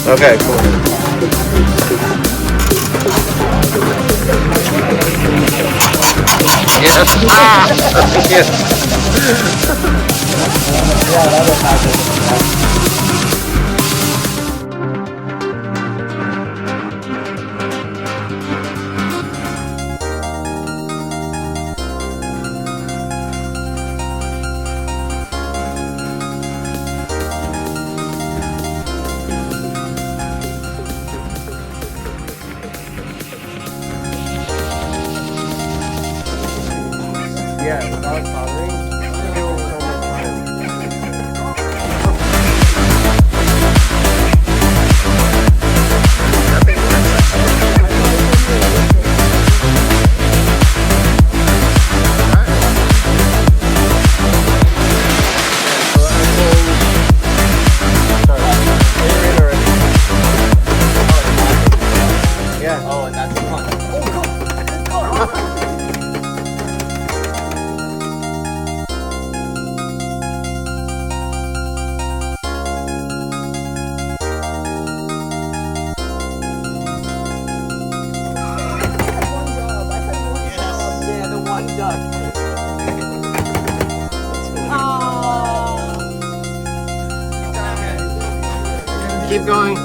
Okay, cool. Yes. Ah! Yes. Yeah, that was happening. Yeah, without soldering, it was so much time. Yeah. Oh, and that's fun. Oh, go! Keep going.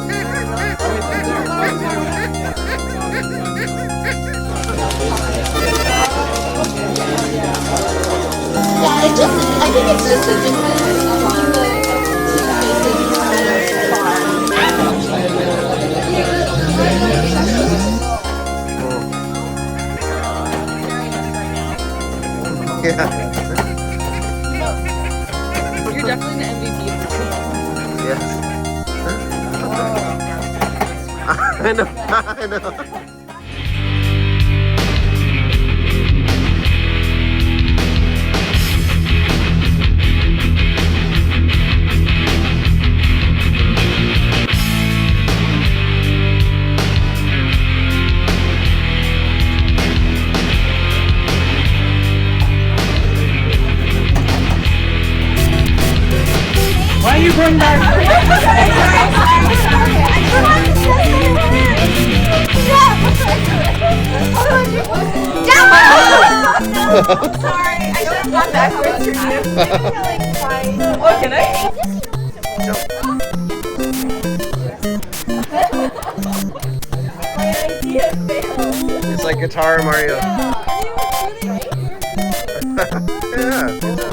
Yeah, I think it's just a difference along the Yeah. You're definitely the MVP. Yes. I know. I know. Why are you going back? Sorry, I should have gone backwards. Oh, can I? My idea failed. It's like Guitar Mario. Yeah.